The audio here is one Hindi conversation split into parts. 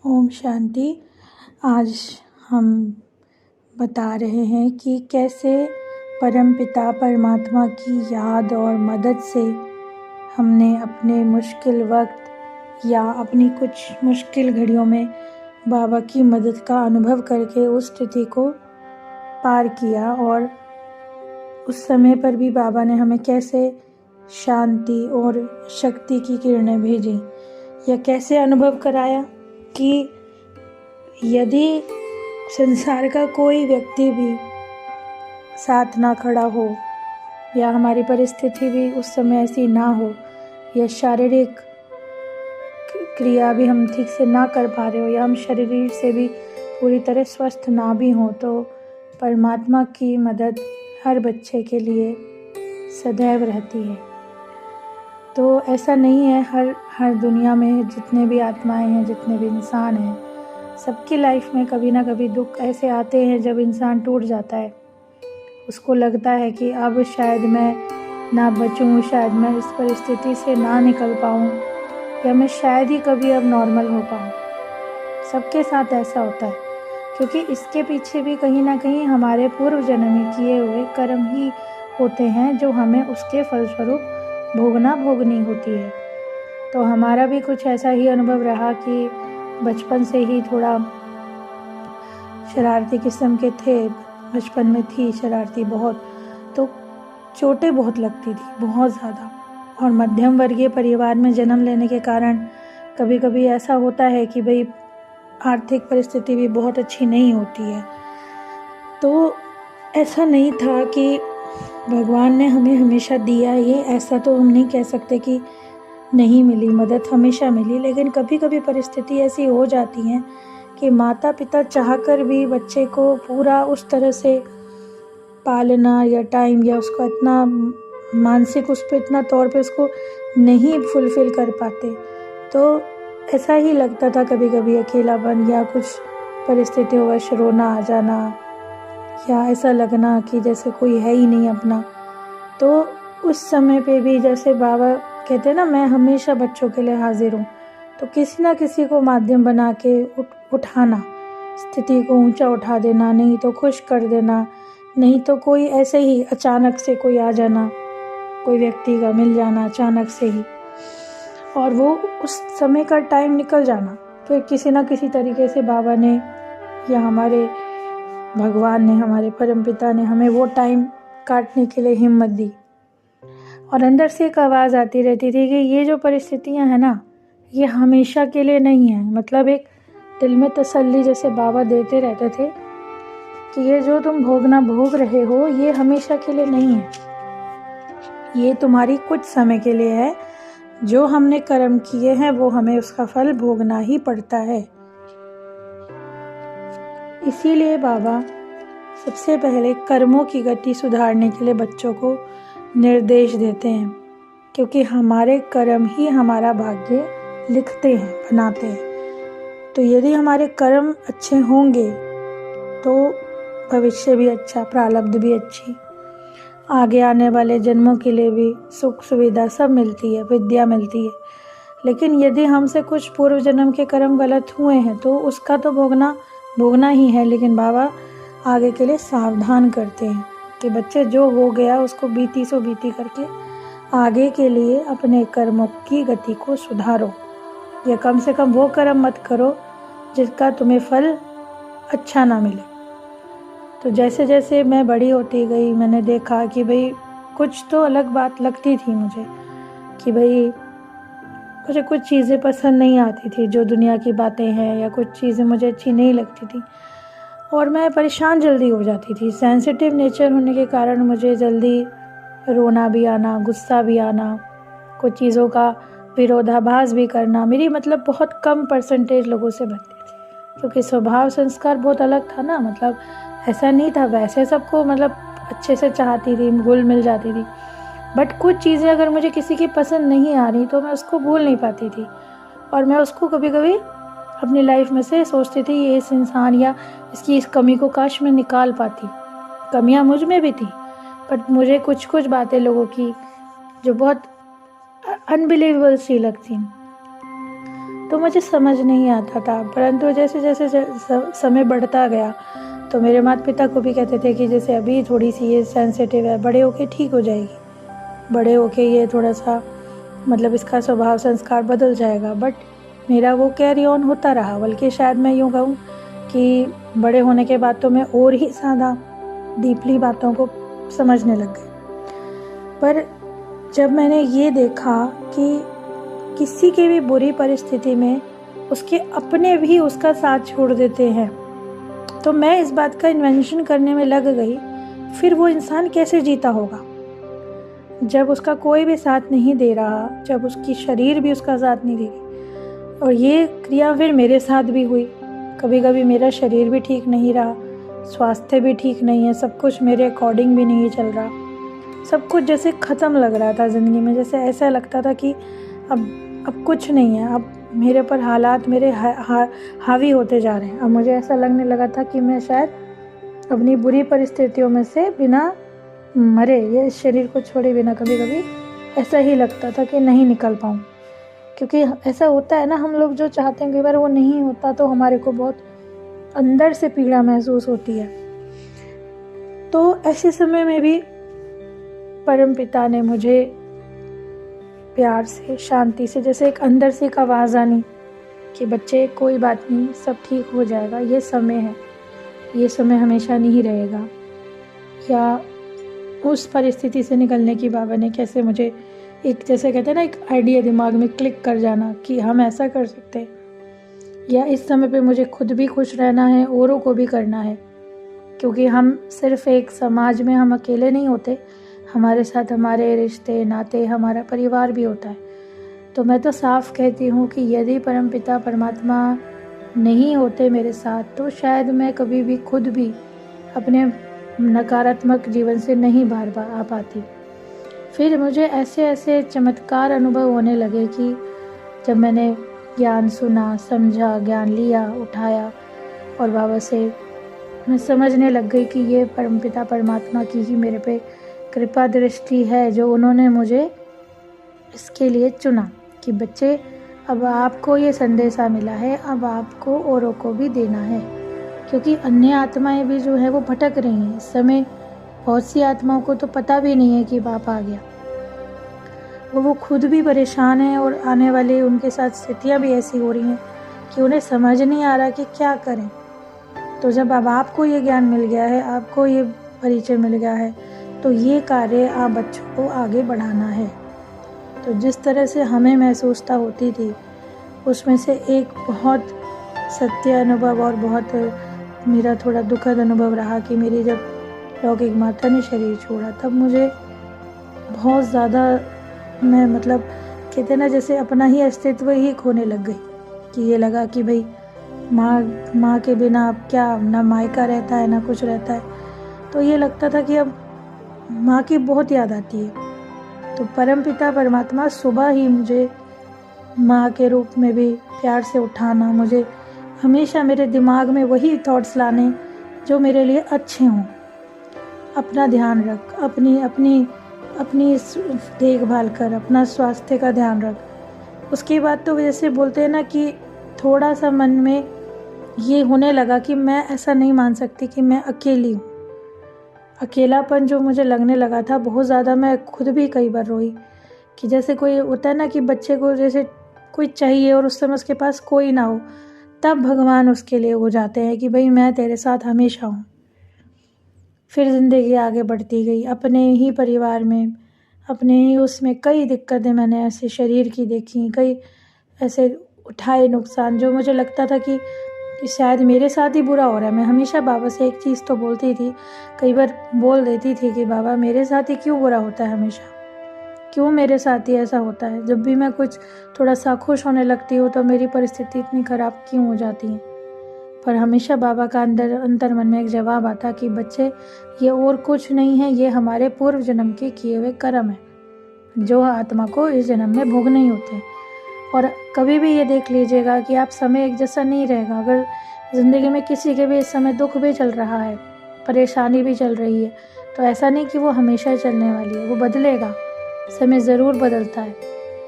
ओम शांति। आज हम बता रहे हैं कि कैसे परमपिता परमात्मा की याद और मदद से हमने अपने मुश्किल वक्त या अपनी कुछ मुश्किल घड़ियों में बाबा की मदद का अनुभव करके उस स्थिति को पार किया, और उस समय पर भी बाबा ने हमें कैसे शांति और शक्ति की किरणें भेजी, या कैसे अनुभव कराया कि यदि संसार का कोई व्यक्ति भी साथ ना खड़ा हो, या हमारी परिस्थिति भी उस समय ऐसी ना हो, या शारीरिक क्रिया भी हम ठीक से ना कर पा रहे हो, या हम शरीर से भी पूरी तरह स्वस्थ ना भी हो, तो परमात्मा की मदद हर बच्चे के लिए सदैव रहती है। तो ऐसा नहीं है, हर दुनिया में जितने भी आत्माएं हैं, जितने भी इंसान हैं, सबकी लाइफ में कभी ना कभी दुख ऐसे आते हैं जब इंसान टूट जाता है। उसको लगता है कि अब शायद मैं ना बचूं, शायद मैं इस परिस्थिति से ना निकल पाऊं, या मैं शायद ही कभी अब नॉर्मल हो पाऊं। सबके साथ ऐसा होता है, क्योंकि इसके पीछे भी कहीं ना कहीं हमारे पूर्व जन्म में किए हुए कर्म ही होते हैं जो हमें उसके फलस्वरूप भोगनी होती है। तो हमारा भी कुछ ऐसा ही अनुभव रहा कि बचपन से ही थोड़ा शरारती किस्म के थे, बचपन में थी शरारती बहुत, तो चोटें बहुत लगती थी, बहुत ज़्यादा। और मध्यम वर्गीय परिवार में जन्म लेने के कारण कभी कभी ऐसा होता है कि भाई आर्थिक परिस्थिति भी बहुत अच्छी नहीं होती है। तो ऐसा नहीं था कि भगवान ने हमें हमेशा दिया, ये ऐसा तो हम नहीं कह सकते कि नहीं मिली, मदद हमेशा मिली। लेकिन कभी कभी परिस्थिति ऐसी हो जाती है कि माता पिता चाहकर भी बच्चे को पूरा उस तरह से पालना या टाइम, या उसको इतना मानसिक उस पर इतना तौर पे उसको नहीं फुलफिल कर पाते। तो ऐसा ही लगता था कभी कभी, अकेलापन या कुछ परिस्थितियों वश रोना आ जाना, या ऐसा लगना कि जैसे कोई है ही नहीं अपना। तो उस समय पे भी जैसे बाबा कहते हैं ना, मैं हमेशा बच्चों के लिए हाजिर हूँ, तो किसी ना किसी को माध्यम बना के उठाना, स्थिति को ऊंचा उठा देना, नहीं तो खुश कर देना, नहीं तो कोई ऐसे ही अचानक से कोई आ जाना, कोई व्यक्ति का मिल जाना अचानक से ही, और वो उस समय का टाइम निकल जाना। फिर किसी ना किसी तरीके से बाबा ने या हमारे भगवान ने, हमारे परमपिता ने हमें वो टाइम काटने के लिए हिम्मत दी। और अंदर से एक आवाज़ आती रहती थी कि ये जो परिस्थितियां हैं ना, ये हमेशा के लिए नहीं है। मतलब एक दिल में तसल्ली जैसे बाबा देते रहते थे कि ये जो तुम भोग रहे हो, ये हमेशा के लिए नहीं है, ये तुम्हारी कुछ समय के लिए है। जो हमने कर्म किए हैं वो हमें उसका फल भोगना ही पड़ता है। इसीलिए बाबा सबसे पहले कर्मों की गति सुधारने के लिए बच्चों को निर्देश देते हैं, क्योंकि हमारे कर्म ही हमारा भाग्य लिखते हैं, बनाते हैं। तो यदि हमारे कर्म अच्छे होंगे तो भविष्य भी अच्छा, प्रारब्ध भी अच्छी, आगे आने वाले जन्मों के लिए भी सुख सुविधा सब मिलती है, विद्या मिलती है। लेकिन यदि हमसे कुछ पूर्व जन्म के कर्म गलत हुए हैं तो उसका तो भोगना ही है। लेकिन बाबा आगे के लिए सावधान करते हैं कि बच्चे जो हो गया उसको बीती सो बीती करके आगे के लिए अपने कर्मों की गति को सुधारो, या कम से कम वो कर्म मत करो जिसका तुम्हें फल अच्छा ना मिले। तो जैसे जैसे मैं बड़ी होती गई, मैंने देखा कि भाई कुछ तो अलग बात लगती थी मुझे, कि भाई मुझे कुछ चीज़ें पसंद नहीं आती थी, जो दुनिया की बातें हैं, या कुछ चीज़ें मुझे अच्छी नहीं लगती थी, और मैं परेशान जल्दी हो जाती थी। सेंसिटिव नेचर होने के कारण मुझे जल्दी रोना भी आना, गुस्सा भी आना, कुछ चीज़ों का विरोधाभास भी करना। मेरी मतलब बहुत कम परसेंटेज लोगों से बनती थी, क्योंकि स्वभाव संस्कार बहुत अलग था ना। मतलब ऐसा नहीं था, वैसे सबको मतलब अच्छे से चाहती थी, घुल मिल जाती थी, बट कुछ चीज़ें अगर मुझे किसी की पसंद नहीं आ रही तो मैं उसको भूल नहीं पाती थी, और मैं उसको कभी कभी अपनी लाइफ में से सोचती थी ये इस इंसान या इसकी इस कमी को काश मैं निकाल पाती। कमियां मुझ में भी थी, बट मुझे कुछ कुछ बातें लोगों की जो बहुत अनबिलीवेबल सी लगती। तो मुझे समझ नहीं आता था। परंतु जैसे जैसे समय बढ़ता गया तो मेरे माता पिता को भी कहते थे कि जैसे अभी थोड़ी सी ये सेंसिटिव है, बड़े होके ठीक हो जाएगी, बड़े होके ये थोड़ा सा मतलब इसका स्वभाव संस्कार बदल जाएगा। बट मेरा वो कैरी ऑन होता रहा, बल्कि शायद मैं यूँ कहूँ कि बड़े होने के बाद तो मैं और ही ज़्यादा डीपली बातों को समझने लग गई। पर जब मैंने ये देखा कि किसी की भी बुरी परिस्थिति में उसके अपने भी उसका साथ छोड़ देते हैं, तो मैं इस बात का इन्वेंशन करने में लग गई, फिर वो इंसान कैसे जीता होगा जब उसका कोई भी साथ नहीं दे रहा, जब उसकी शरीर भी उसका साथ नहीं दे रही। और ये क्रिया फिर मेरे साथ भी हुई। कभी कभी मेरा शरीर भी ठीक नहीं रहा, स्वास्थ्य भी ठीक नहीं है, सब कुछ मेरे अकॉर्डिंग भी नहीं चल रहा, सब कुछ जैसे ख़त्म लग रहा था ज़िंदगी में। जैसे ऐसा लगता था कि अब कुछ नहीं है, अब मेरे पर हालात मेरे हावी होते जा रहे हैं। अब मुझे ऐसा लगने लगा था कि मैं शायद अपनी बुरी परिस्थितियों में से बिना मरे, ये शरीर को छोड़े बिना, कभी कभी ऐसा ही लगता था कि नहीं निकल पाऊँ। क्योंकि ऐसा होता है ना, हम लोग जो चाहते हैं कई बार वो नहीं होता, तो हमारे को बहुत अंदर से पीड़ा महसूस होती है। तो ऐसे समय में भी परमपिता ने मुझे प्यार से, शांति से, जैसे एक अंदर से एक आवाज़ आनी कि बच्चे कोई बात नहीं, सब ठीक हो जाएगा, ये समय है, ये समय हमेशा नहीं रहेगा। या उस परिस्थिति से निकलने की बाबा ने कैसे मुझे एक, जैसे कहते हैं ना, एक आइडिया दिमाग में क्लिक कर जाना कि हम ऐसा कर सकते हैं, या इस समय पे मुझे खुद भी खुश रहना है, औरों को भी करना है। क्योंकि हम सिर्फ एक समाज में हम अकेले नहीं होते, हमारे साथ हमारे रिश्ते नाते, हमारा परिवार भी होता है। तो मैं तो साफ कहती हूँ कि यदि परमपिता परमात्मा नहीं होते मेरे साथ, तो शायद मैं कभी भी खुद भी अपने नकारात्मक जीवन से नहीं बाहर आ पाती। फिर मुझे ऐसे ऐसे चमत्कार अनुभव होने लगे कि जब मैंने ज्ञान सुना, समझा, ज्ञान लिया, उठाया, और बाबा से मैं समझने लग गई कि ये परमपिता परमात्मा की ही मेरे पे कृपा दृष्टि है, जो उन्होंने मुझे इसके लिए चुना कि बच्चे, अब आपको ये संदेशा मिला है, अब आपको औरों को भी देना है। क्योंकि अन्य आत्माएं भी जो है वो भटक रही हैं इस समय। बहुत सी आत्माओं को तो पता भी नहीं है कि बाप आ गया, वो खुद भी परेशान हैं, और आने वाले उनके साथ स्थितियाँ भी ऐसी हो रही हैं कि उन्हें समझ नहीं आ रहा कि क्या करें। तो जब अब आपको ये ज्ञान मिल गया है, आपको ये परिचय मिल गया है, तो ये कार्य आप बच्चों को आगे बढ़ाना है। तो जिस तरह से हमें महसूसता होती थी, उसमें से एक बहुत सत्य अनुभव और बहुत मेरा थोड़ा दुखद अनुभव रहा कि मेरी जब लौकिक माता ने शरीर छोड़ा, तब मुझे बहुत ज़्यादा, मैं मतलब कहते ना, जैसे अपना ही अस्तित्व ही खोने लग गई। कि ये लगा कि भाई माँ के बिना अब क्या, ना मायका रहता है, ना कुछ रहता है। तो ये लगता था कि अब माँ की बहुत याद आती है। तो परमपिता परमात्मा सुबह ही मुझे माँ के रूप में भी प्यार से उठाना, मुझे हमेशा मेरे दिमाग में वही थॉट्स लाने जो मेरे लिए अच्छे हों। अपना ध्यान रख, अपनी देखभाल कर, अपना स्वास्थ्य का ध्यान रख। उसके बाद तो जैसे बोलते हैं ना कि थोड़ा सा मन में ये होने लगा कि मैं ऐसा नहीं मान सकती कि मैं अकेली हूँ। अकेलापन जो मुझे लगने लगा था बहुत ज़्यादा, मैं खुद भी कई बार रोई कि जैसे कोई होता है ना कि बच्चे को जैसे कोई चाहिए और उस समय उसके पास कोई ना हो, तब भगवान उसके लिए हो जाते हैं कि भाई मैं तेरे साथ हमेशा हूँ। फिर ज़िंदगी आगे बढ़ती गई, अपने ही परिवार में, अपने ही उसमें कई दिक्कतें मैंने ऐसे शरीर की देखी, कई ऐसे उठाए नुकसान जो मुझे लगता था कि शायद मेरे साथ ही बुरा हो रहा है। मैं हमेशा बाबा से एक चीज़ तो बोलती थी, कई बार बोल देती थी कि बाबा मेरे साथ ही क्यों बुरा होता है हमेशा, क्यों मेरे साथ ही ऐसा होता है। जब भी मैं कुछ थोड़ा सा खुश होने लगती हूँ तो मेरी परिस्थिति इतनी ख़राब क्यों हो जाती है। पर हमेशा बाबा का अंतर मन में एक जवाब आता कि बच्चे, ये और कुछ नहीं है, ये हमारे पूर्व जन्म के किए हुए कर्म है जो आत्मा को इस जन्म में भोगने ही होते हैं। और कभी भी ये देख लीजिएगा कि आप समय एक जैसा नहीं रहेगा। अगर ज़िंदगी में किसी के भी इस समय दुख भी चल रहा है, परेशानी भी चल रही है, तो ऐसा नहीं कि वो हमेशा चलने वाली है, वो बदलेगा। समय ज़रूर बदलता है,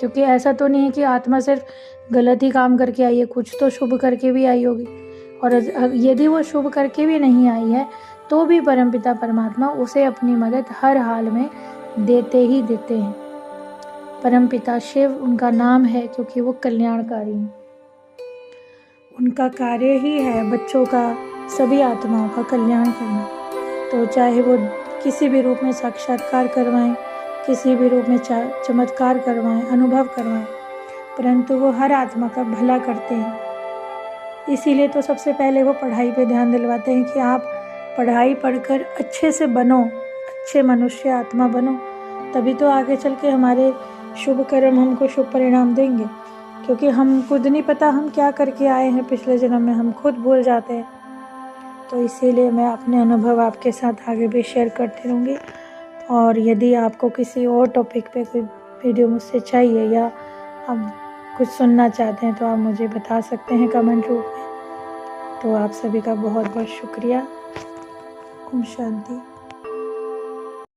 क्योंकि ऐसा तो नहीं है कि आत्मा सिर्फ गलत ही काम करके आई है, कुछ तो शुभ करके भी आई होगी। और यदि वो शुभ करके भी नहीं आई है तो भी परमपिता परमात्मा उसे अपनी मदद हर हाल में देते ही देते हैं। परमपिता शिव उनका नाम है क्योंकि वो कल्याणकारी हैं। उनका कार्य ही है बच्चों का, सभी आत्माओं का कल्याण करना। तो चाहे वो किसी भी रूप में साक्षात्कार करवाएं, किसी भी रूप में चमत्कार करवाएं, अनुभव करवाएं, परंतु वो हर आत्मा का भला करते हैं। इसीलिए तो सबसे पहले वो पढ़ाई पे ध्यान दिलवाते हैं कि आप पढ़ाई पढ़कर अच्छे से बनो, अच्छे मनुष्य आत्मा बनो, तभी तो आगे चल के हमारे शुभ कर्म हमको शुभ परिणाम देंगे। क्योंकि हम खुद नहीं पता हम क्या करके आए हैं पिछले जन्म में, हम खुद भूल जाते हैं। तो इसीलिए मैं अपने अनुभव आपके साथ आगे भी शेयर करती रहूँगी। और यदि आपको किसी और टॉपिक पे कोई वीडियो मुझसे चाहिए या आप कुछ सुनना चाहते हैं तो आप मुझे बता सकते हैं कमेंट रूप में। तो आप सभी का बहुत बहुत शुक्रिया। ओम शांति।